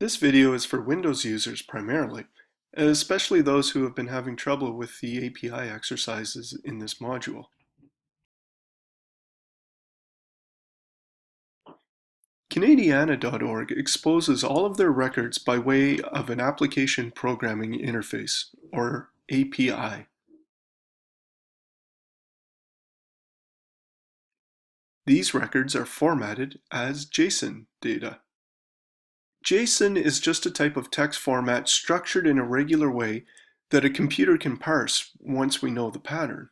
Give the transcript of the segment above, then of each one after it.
This video is for Windows users primarily, especially those who have been having trouble with the API exercises in this module. Canadiana.org exposes all of their records by way of an Application Programming Interface, or API. These records are formatted as JSON data. JSON is just a type of text format structured in a regular way that a computer can parse once we know the pattern.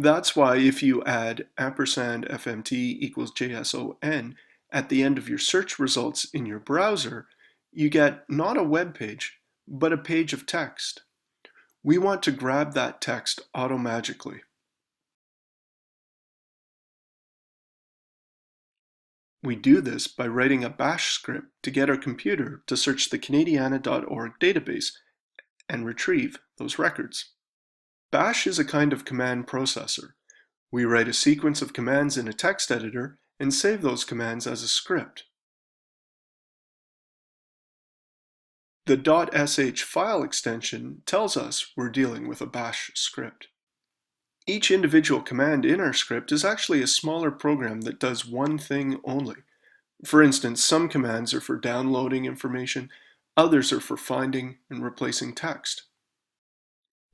That's why if you add &fmt equals JSON at the end of your search results in your browser, you get not a web page, but a page of text. We want to grab that text automagically. We do this by writing a bash script to get our computer to search the Canadiana.org database and retrieve those records. Bash is a kind of command processor. We write a sequence of commands in a text editor and save those commands as a script. The .sh file extension tells us we're dealing with a bash script. Each individual command in our script is actually a smaller program that does one thing only. For instance, some commands are for downloading information, others are for finding and replacing text.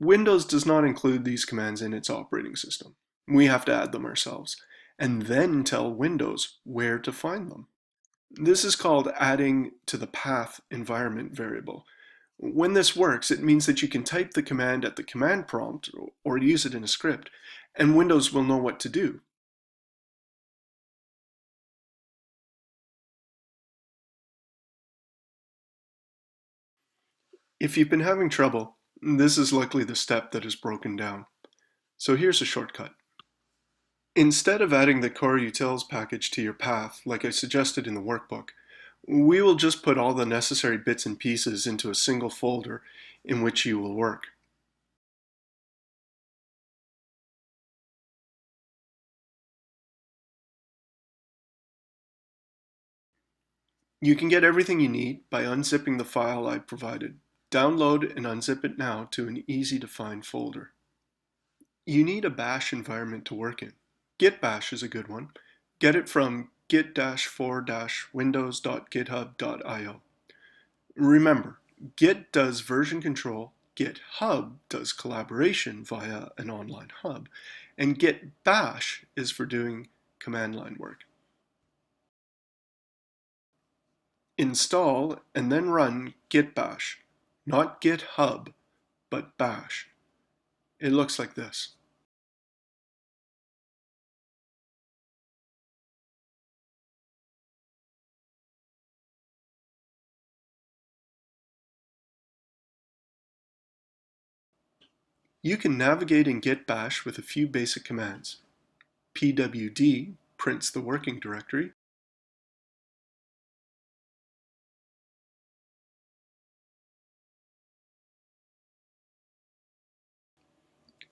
Windows does not include these commands in its operating system. We have to add them ourselves, and then tell Windows where to find them. This is called adding to the path environment variable. When this works, it means that you can type the command at the command prompt or use it in a script, and Windows will know what to do. If you've been having trouble, this is likely the step that is broken down. So here's a shortcut. Instead of adding the core utils package to your path, like I suggested in the workbook, we will just put all the necessary bits and pieces into a single folder in which you will work. You can get everything you need by unzipping the file I provided. Download and unzip it now to an easy-to-find folder. You need a bash environment to work in. Git bash is a good one. Get it from git-for-windows.github.io. Remember, Git does version control, GitHub does collaboration via an online hub, and Git bash is for doing command line work. Install and then run git bash, not GitHub, but bash. It looks like this. You can navigate in git bash with a few basic commands. pwd prints the working directory.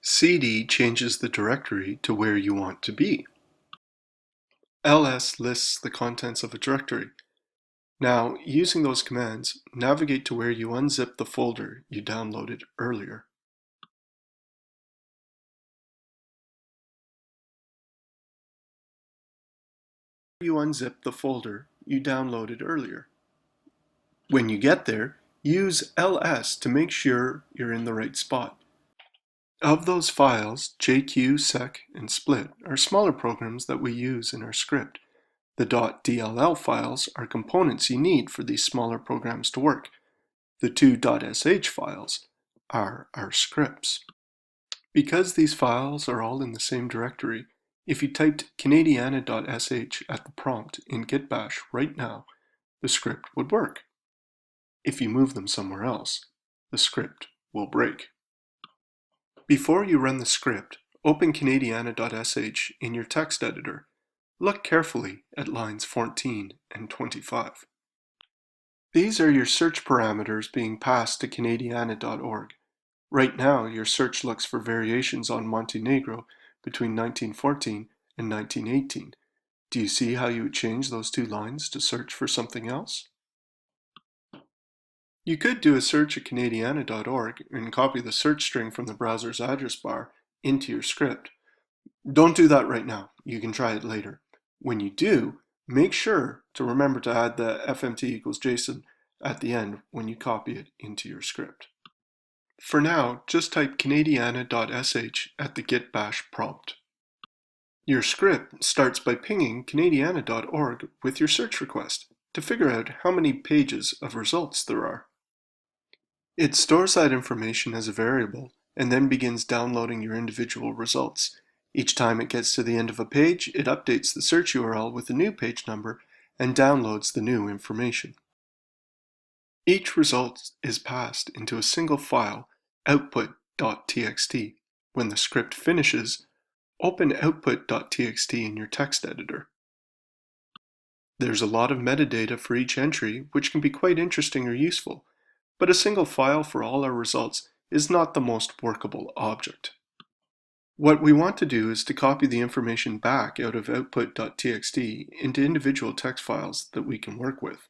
cd changes the directory to where you want to be. ls lists the contents of a directory. Now, using those commands, navigate to where you unzip the folder you downloaded earlier. You unzip the folder you downloaded earlier. When you get there, use ls to make sure you're in the right spot. Of those files, JQ, sec, and split are smaller programs that we use in our script. The .dll files are components you need for these smaller programs to work. The two .sh files are our scripts. Because these files are all in the same directory, if you typed canadiana.sh at the prompt in git bash right now, the script would work. If you move them somewhere else, the script will break. Before you run the script, open canadiana.sh in your text editor. Look carefully at lines 14 and 25. These are your search parameters being passed to canadiana.org. Right now, your search looks for variations on Montenegro between 1914 and 1918. Do you see how you would change those two lines to search for something else? You could do a search at Canadiana.org and copy the search string from the browser's address bar into your script. Don't do that right now. You can try it later. When you do, make sure to remember to add the fmt equals JSON at the end when you copy it into your script. For now, just type canadiana.sh at the git bash prompt. Your script starts by pinging canadiana.org with your search request to figure out how many pages of results there are. It stores that information as a variable and then begins downloading your individual results. Each time it gets to the end of a page, it updates the search URL with a new page number and downloads the new information. Each result is passed into a single file, output.txt. When the script finishes, open output.txt in your text editor. There's a lot of metadata for each entry, which can be quite interesting or useful, but a single file for all our results is not the most workable object. What we want to do is to copy the information back out of output.txt into individual text files that we can work with.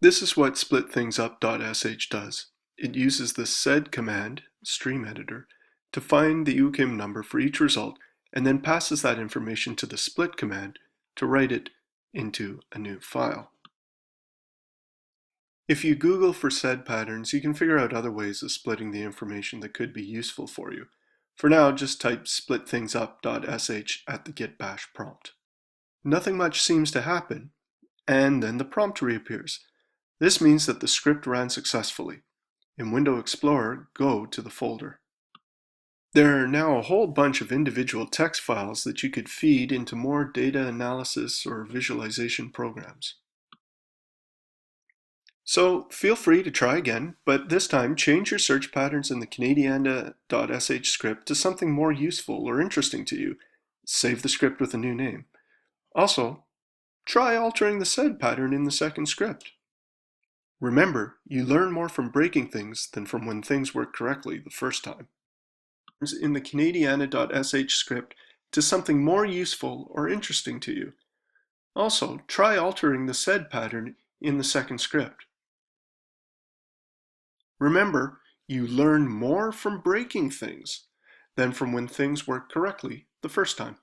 This is what splittthingsup.sh does. It uses the sed command, stream editor, to find the UKIM number for each result and then passes that information to the split command to write it into a new file. If you Google for sed patterns, you can figure out other ways of splitting the information that could be useful for you. For now, just type splittthingsup.sh at the git bash prompt. Nothing much seems to happen, and then the prompt reappears. This means that the script ran successfully. In Window Explorer, go to the folder. There are now a whole bunch of individual text files that you could feed into more data analysis or visualization programs. So feel free to try again, but this time change your search patterns in the Canadiana.sh script to something more useful or interesting to you. Save the script with a new name. Also, try altering the sed pattern in the second script. Remember, you learn more from breaking things than from when things work correctly the first time. In the Canadiana.sh script to something more useful or interesting to you. Also, try altering the sed pattern in the second script. Remember, you learn more from breaking things than from when things work correctly the first time.